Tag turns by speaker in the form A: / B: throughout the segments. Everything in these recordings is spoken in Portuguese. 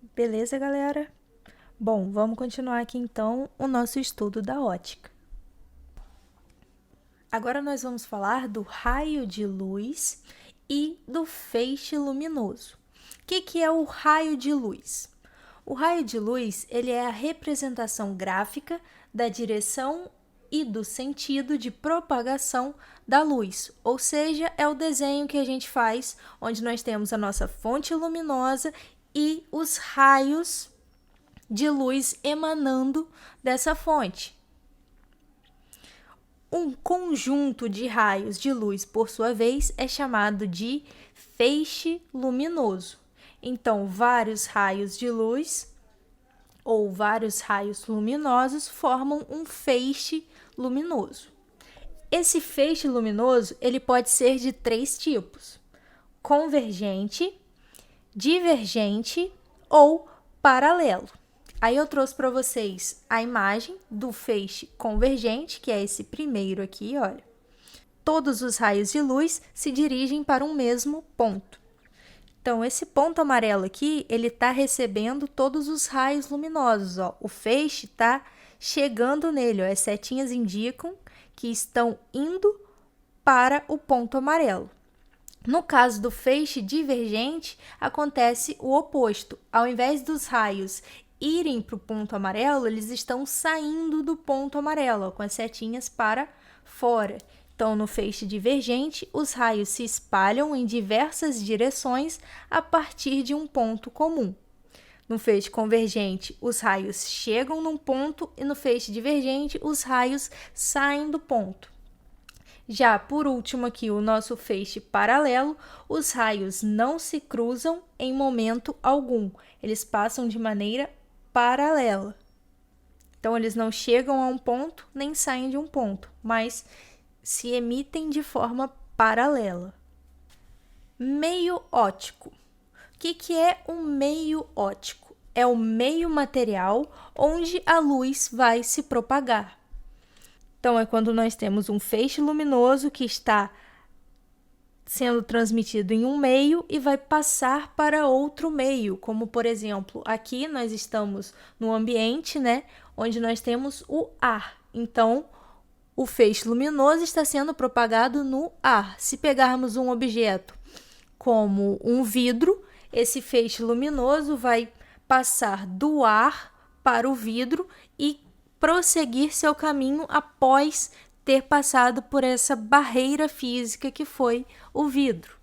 A: Beleza, galera? Bom, vamos continuar aqui então o nosso estudo da ótica. Agora nós vamos falar do raio de luz e do feixe luminoso. O que é o raio de luz? O raio de luz, ele é a representação gráfica da direção e do sentido de propagação da luz, ou seja, é o desenho que a gente faz, onde nós temos a nossa fonte luminosa e os raios de luz emanando dessa fonte. Um conjunto de raios de luz, por sua vez, é chamado de feixe luminoso. Então, vários raios de luz ou vários raios luminosos formam um feixe luminoso. Esse feixe luminoso, ele pode ser de 3 tipos: convergente, divergente ou paralelo. Aí eu trouxe para vocês a imagem do feixe convergente, que é esse primeiro aqui, olha. Todos os raios de luz se dirigem para um mesmo ponto. Então, esse ponto amarelo aqui, ele está recebendo todos os raios luminosos, ó. O feixe está chegando nele, ó. As setinhas indicam que estão indo para o ponto amarelo. No caso do feixe divergente, acontece o oposto. Ao invés dos raios irem para o ponto amarelo, eles estão saindo do ponto amarelo, ó, com as setinhas para fora. Então, no feixe divergente, os raios se espalham em diversas direções a partir de um ponto comum. No feixe convergente, os raios chegam num ponto e no feixe divergente, os raios saem do ponto. Já por último aqui, o nosso feixe paralelo, os raios não se cruzam em momento algum, eles passam de maneira paralela. Então, eles não chegam a um ponto nem saem de um ponto, mas se emitem de forma paralela. Meio óptico. O que é um meio óptico? É o meio material onde a luz vai se propagar. Então, é quando nós temos um feixe luminoso que está sendo transmitido em um meio e vai passar para outro meio, como, por exemplo, aqui nós estamos no ambiente, né, onde nós temos o ar. Então, o feixe luminoso está sendo propagado no ar. Se pegarmos um objeto como um vidro, esse feixe luminoso vai passar do ar para o vidro e prosseguir seu caminho após ter passado por essa barreira física que foi o vidro.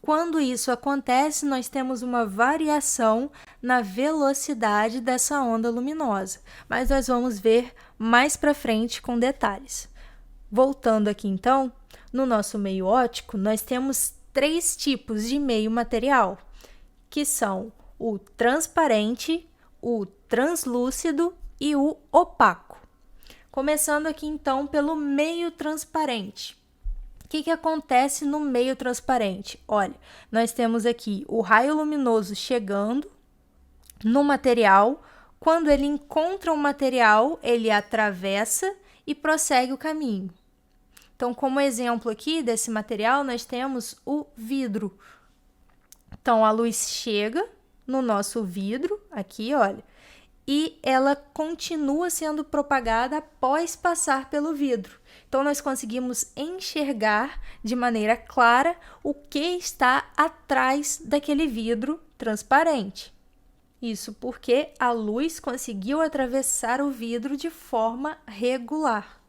A: Quando isso acontece, nós temos uma variação na velocidade dessa onda luminosa, mas nós vamos ver mais para frente com detalhes. Voltando aqui então, no nosso meio óptico, nós temos 3 tipos de meio material, que são o transparente, o translúcido e o opaco. Começando aqui então pelo meio transparente. O que acontece no meio transparente? Olha, nós temos aqui o raio luminoso chegando no material. Quando ele encontra o material, ele atravessa e prossegue o caminho. Então, como exemplo aqui desse material, nós temos o vidro. Então, a luz chega no nosso vidro, aqui, olha, e ela continua sendo propagada após passar pelo vidro. Então, nós conseguimos enxergar de maneira clara o que está atrás daquele vidro transparente. Isso porque a luz conseguiu atravessar o vidro de forma regular.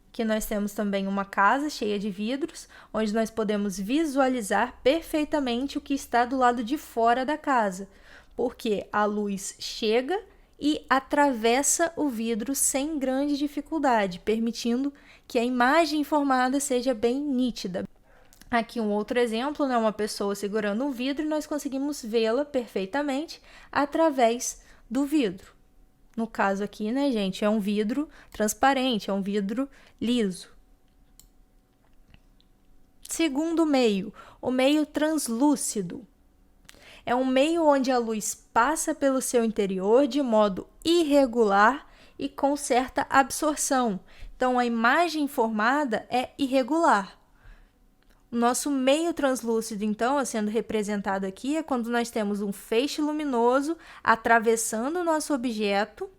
A: Aqui nós temos também uma casa cheia de vidros, onde nós podemos visualizar perfeitamente o que está do lado de fora da casa, porque a luz chega e atravessa o vidro sem grande dificuldade, permitindo que a imagem formada seja bem nítida. Aqui um outro exemplo, né? Uma pessoa segurando um vidro e nós conseguimos vê-la perfeitamente através do vidro. No caso aqui, né, gente, é um vidro transparente, é um vidro liso. Segundo meio, o meio translúcido. É um meio onde a luz passa pelo seu interior de modo irregular e com certa absorção. Então, a imagem formada é irregular. O nosso meio translúcido, então, sendo representado aqui, é quando nós temos um feixe luminoso atravessando o nosso objeto.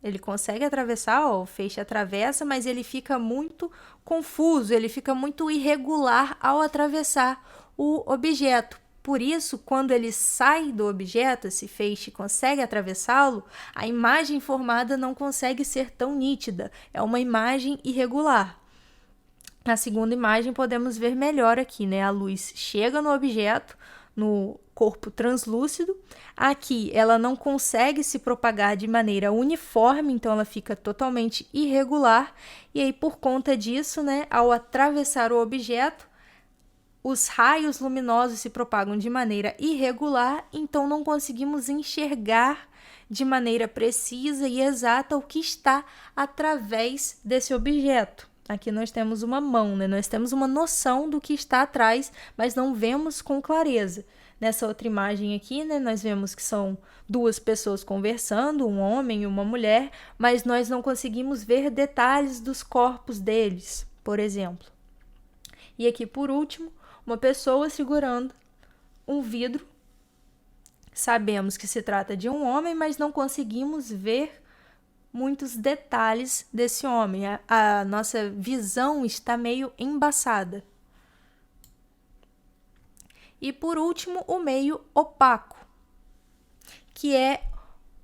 A: Ele consegue atravessar, ó, o feixe atravessa, mas ele fica muito confuso, ele fica muito irregular ao atravessar o objeto. Por isso, quando ele sai do objeto, esse feixe consegue atravessá-lo, a imagem formada não consegue ser tão nítida, é uma imagem irregular. Na segunda imagem, podemos ver melhor aqui, né? A luz chega no objeto, no corpo translúcido. Aqui, ela não consegue se propagar de maneira uniforme, então ela fica totalmente irregular. E aí, por conta disso, né, ao atravessar o objeto, os raios luminosos se propagam de maneira irregular, então não conseguimos enxergar de maneira precisa e exata o que está através desse objeto. Aqui nós temos uma mão, né? Nós temos uma noção do que está atrás, mas não vemos com clareza. Nessa outra imagem aqui, né, nós vemos que são duas pessoas conversando, um homem e uma mulher, mas nós não conseguimos ver detalhes dos corpos deles, por exemplo. E aqui, por último, uma pessoa segurando um vidro. Sabemos que se trata de um homem, mas não conseguimos ver muitos detalhes desse homem. A nossa visão está meio embaçada. E por último, o meio opaco, que é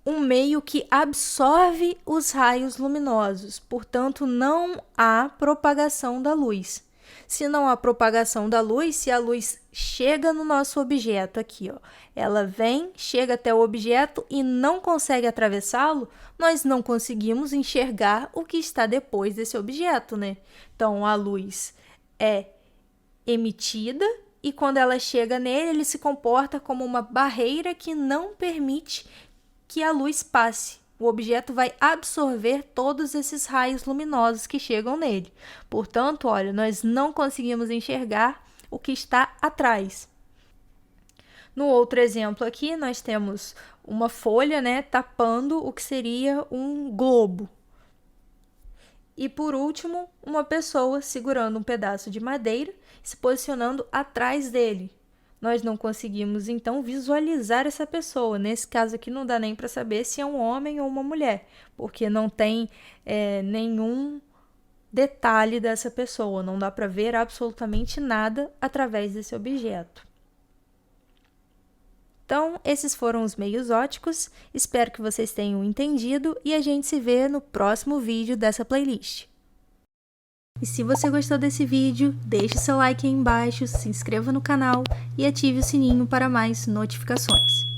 A: um meio que absorve os raios luminosos, portanto, não há propagação da luz. Se não há propagação da luz, se a luz chega no nosso objeto aqui, ó, ela vem, chega até o objeto e não consegue atravessá-lo, nós não conseguimos enxergar o que está depois desse objeto, né? Então, a luz é emitida e quando ela chega nele, ele se comporta como uma barreira que não permite que a luz passe. O objeto vai absorver todos esses raios luminosos que chegam nele. Portanto, olha, nós não conseguimos enxergar o que está atrás. No outro exemplo aqui, nós temos uma folha, né, tapando o que seria um globo. E por último, uma pessoa segurando um pedaço de madeira e se posicionando atrás dele. Nós não conseguimos, então, visualizar essa pessoa. Nesse caso aqui, não dá nem para saber se é um homem ou uma mulher, porque não tem nenhum detalhe dessa pessoa. Não dá para ver absolutamente nada através desse objeto. Então, esses foram os meios ópticos. Espero que vocês tenham entendido e a gente se vê no próximo vídeo dessa playlist. E se você gostou desse vídeo, deixe seu like aí embaixo, se inscreva no canal e ative o sininho para mais notificações.